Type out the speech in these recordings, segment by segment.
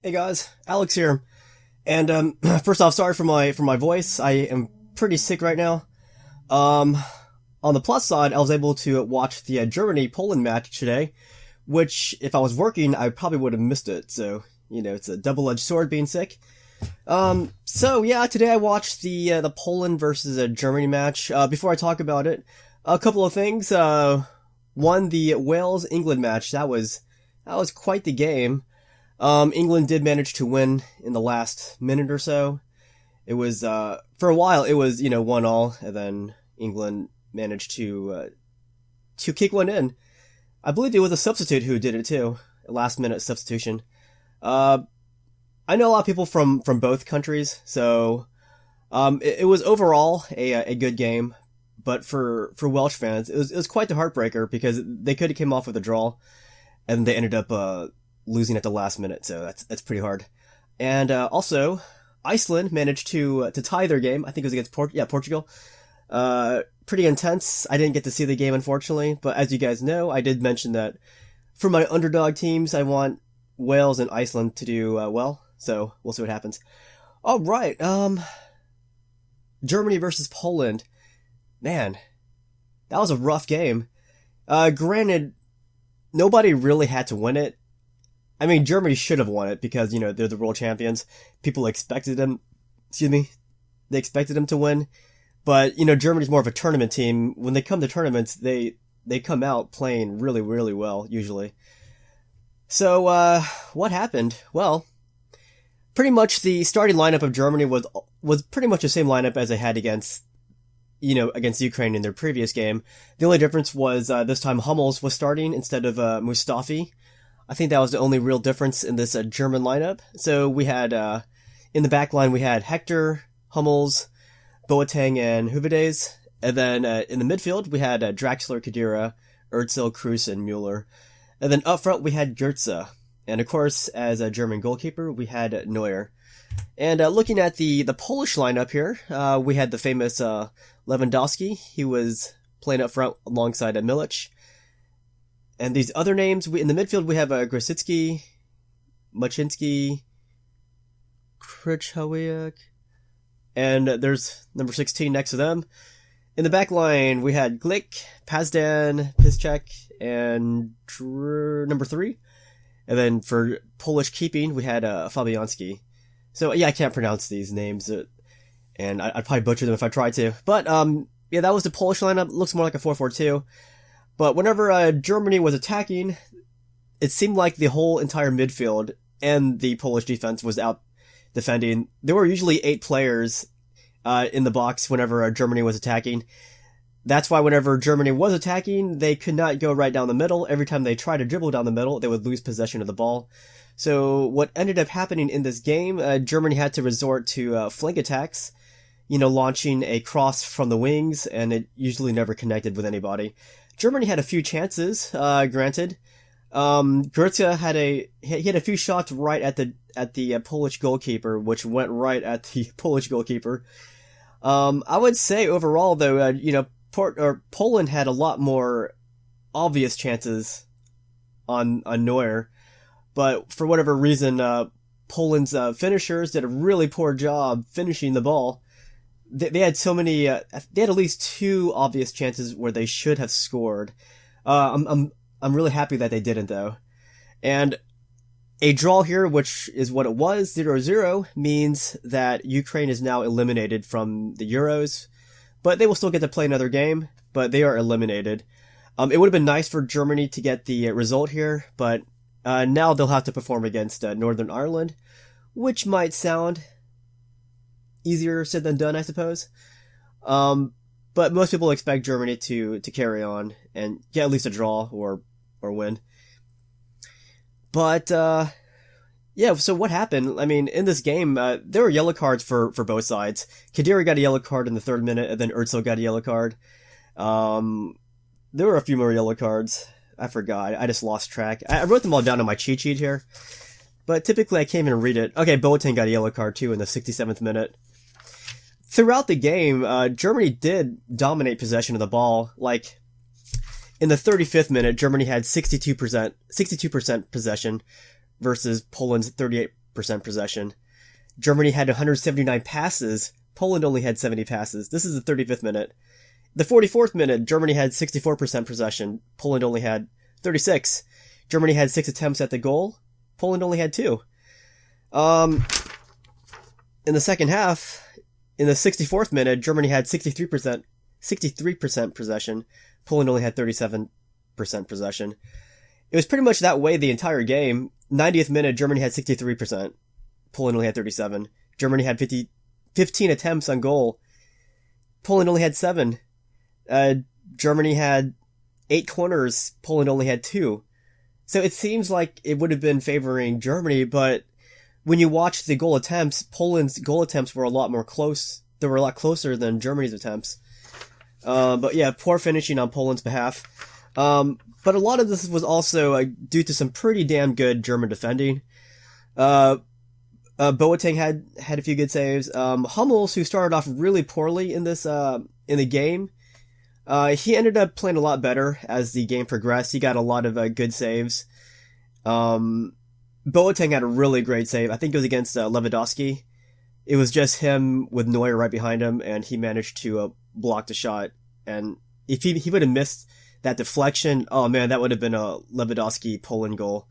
Hey guys, Alex here. And first off, sorry for my voice. I am pretty sick right now. Um, on the plus side, I was able to watch the Germany Poland match today, which if I was working, I probably would have missed it. So it's a double-edged sword being sick. So yeah, today I watched the Poland versus Germany match. Before I talk about it, a couple of things. One, the Wales England match. That was quite the game. England did manage to win in the last minute or so. It was, for a while, it was, 1-1, and then England managed to kick one in. I believe it was a substitute who did it too. A last minute substitution. Uh, I know a lot of people from both countries, so, it was overall a good game. But for Welsh fans, it was quite the heartbreaker because they could have came off with a draw, and they ended up, losing at the last minute, so that's pretty hard. And also, Iceland managed to tie their game. I think it was against Portugal. Pretty intense. I didn't get to see the game, unfortunately, but as you guys know, I did mention that for my underdog teams, I want Wales and Iceland to do well. So we'll see what happens. All right. Germany versus Poland. Man, that was a rough game. Granted, nobody really had to win it. I mean, Germany should have won it because, they're the world champions. People expected them, they expected them to win. But, Germany's more of a tournament team. When they come to tournaments, they come out playing really, really well, usually. So, what happened? Well, pretty much the starting lineup of Germany was pretty much the same lineup as they had against Ukraine in their previous game. The only difference was, this time Hummels was starting instead of, Mustafi. I think that was the only real difference in this German lineup. So we had, in the back line, we had Hector, Hummels, Boateng, and Huvides. And then in the midfield, we had Draxler, Khedira, Özil, Kroos, and Mueller. And then up front, we had Goetze. And of course, as a German goalkeeper, we had Neuer. And looking at the Polish lineup here, we had the famous Lewandowski. He was playing up front alongside Milic. And these other names, in the midfield, we have Grosicki, Machinsky, Krychowiak, and there's number 16 next to them. In the back line, we had Glick, Pazdan, Piszczek, and number 3. And then for Polish keeping, we had Fabianski. So yeah, I can't pronounce these names, and I'd probably butcher them if I tried to. But yeah, that was the Polish lineup. It looks more like a 4-4-2. But whenever Germany was attacking, it seemed like the whole entire midfield and the Polish defense was out defending. There were usually 8 players in the box whenever Germany was attacking. That's why whenever Germany was attacking, they could not go right down the middle. Every time they tried to dribble down the middle, they would lose possession of the ball. So what ended up happening in this game, Germany had to resort to flank attacks, launching a cross from the wings, and it usually never connected with anybody. Germany had a few chances, granted. Goetze had a few shots right at the Polish goalkeeper, which went right at the Polish goalkeeper. I would say overall, though, Poland had a lot more obvious chances on Neuer, but for whatever reason, Poland's finishers did a really poor job finishing the ball. They had so many. They had at least 2 obvious chances where they should have scored. I'm really happy that they didn't though. And a draw here, which is what it was, 0-0, means that Ukraine is now eliminated from the Euros. But they will still get to play another game. But they are eliminated. It would have been nice for Germany to get the result here, but now they'll have to perform against Northern Ireland, which might sound easier said than done, I suppose. But most people expect Germany to carry on and get at least a draw or win. But yeah, so what happened? I mean, in this game, there were yellow cards for both sides. Khedira got a yellow card in the 3rd minute, and then Özil got a yellow card. There were a few more yellow cards. I forgot. I just lost track. I wrote them all down on my cheat sheet here. But typically I can't even read it. Okay, Boateng got a yellow card too in the 67th minute. Throughout the game, Germany did dominate possession of the ball. Like, in the 35th minute, Germany had 62% possession versus Poland's possession. Germany had 179 passes. Poland only had 70 passes. This is the 35th minute. The 44th minute, Germany had 64% possession. Poland only had 36. Germany had 6 attempts at the goal. Poland only had 2. In the second half, in the 64th minute, Germany had 63% possession. Poland only had 37% possession. It was pretty much that way the entire game. 90th minute, Germany had 63%. Poland only had 37. Germany had 15 attempts on goal. Poland only had 7. Germany had 8 corners. Poland only had 2. So it seems like it would have been favoring Germany, but when you watch the goal attempts, Poland's goal attempts were a lot more close. They were a lot closer than Germany's attempts. But yeah, poor finishing on Poland's behalf. But a lot of this was also due to some pretty damn good German defending. Boateng had a few good saves. Hummels, who started off really poorly in this in the game, he ended up playing a lot better as the game progressed. He got a lot of good saves. Boateng had a really great save. I think it was against Lewandowski. It was just him with Neuer right behind him, and he managed to block the shot. And if he would have missed that deflection, oh man, that would have been a Lewandowski-Poland goal.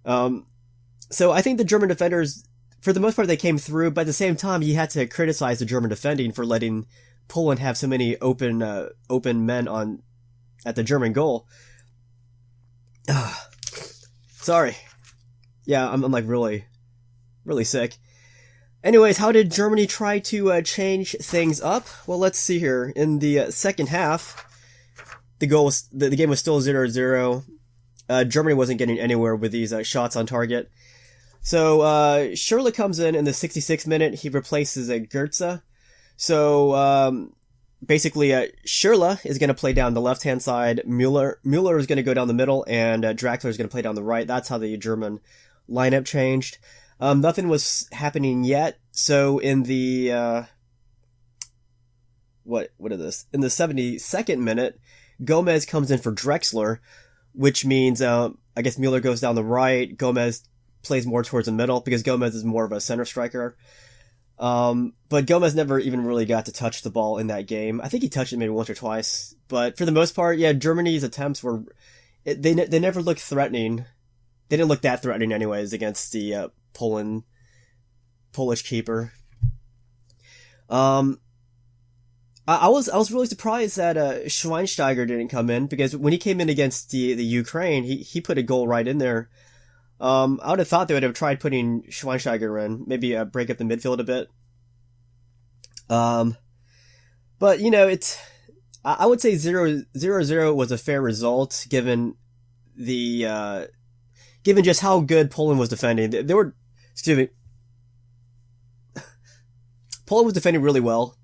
So I think the German defenders, for the most part, they came through, but at the same time, you had to criticize the German defending for letting Poland have so many open men at the German goal. Sorry. Yeah, I'm like really, really sick. Anyways, how did Germany try to change things up? Well, let's see here. In the second half, the game was still 0-0. Germany wasn't getting anywhere with these shots on target. So Schürrle comes in the 66th minute. He replaces Goetze. So basically, Schürrle is going to play down the left-hand side. Müller is going to go down the middle, and Draxler is going to play down the right. That's how the German lineup changed. Nothing was happening yet. So in the what is this? In the 72nd minute, Gomez comes in for Drexler, which means I guess Müller goes down the right. Gomez plays more towards the middle because Gomez is more of a center striker. But Gomez never even really got to touch the ball in that game. I think he touched it maybe once or twice. But for the most part, yeah, Germany's attempts were... They never looked threatening. They didn't look that threatening anyways against the Polish keeper. I was really surprised that Schweinsteiger didn't come in, because when he came in against the Ukraine, he put a goal right in there. I would have thought they would have tried putting Schweinsteiger in, maybe break up the midfield a bit. But you know, I would say 0-0 was a fair result given given just how good Poland was defending. Poland was defending really well.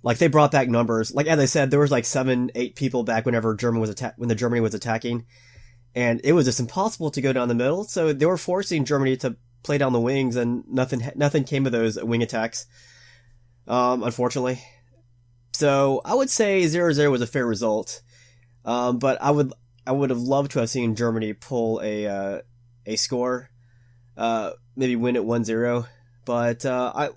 Like, they brought back numbers. Like, as I said, there was like 7-8 people back when the Germany was attacking. And it was just impossible to go down the middle, so they were forcing Germany to play down the wings, and nothing came of those wing attacks, unfortunately. So I would say 0-0 was a fair result, but I would have loved to have seen Germany pull a score, maybe win it 1-0. But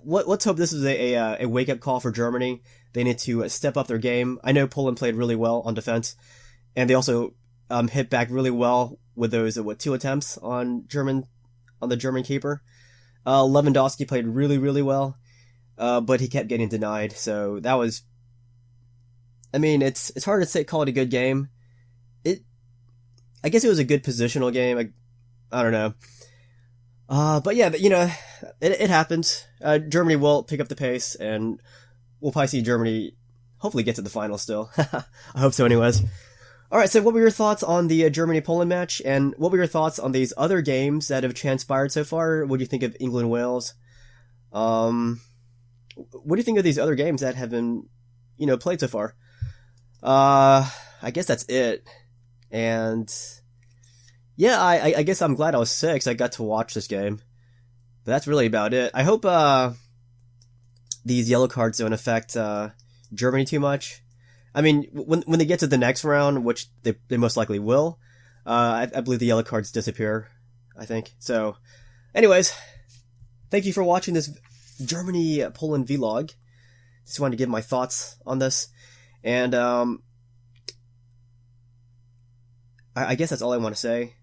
let's hope this is a wake up call for Germany. They need to step up their game. I know Poland played really well on defense, and they also hit back really well with those 2 attempts on the German keeper. Lewandowski played really, really well, but he kept getting denied. So that was, I mean, it's hard to call it a good game. I guess it was a good positional game. I don't know. But yeah, you know, it happens. Germany will pick up the pace, and we'll probably see Germany hopefully get to the final still. I hope so anyways. Alright, so what were your thoughts on the Germany-Poland match, and what were your thoughts on these other games that have transpired so far? What do you think of England-Wales? What do you think of these other games that have been, played so far? I guess that's it. And yeah, I guess I'm glad I was sick, so I got to watch this game. But that's really about it. I hope these yellow cards don't affect Germany too much. I mean, when they get to the next round, which they most likely will, I believe the yellow cards disappear, I think. So, anyways, thank you for watching this Germany-Poland vlog. Just wanted to give my thoughts on this. And I guess that's all I want to say.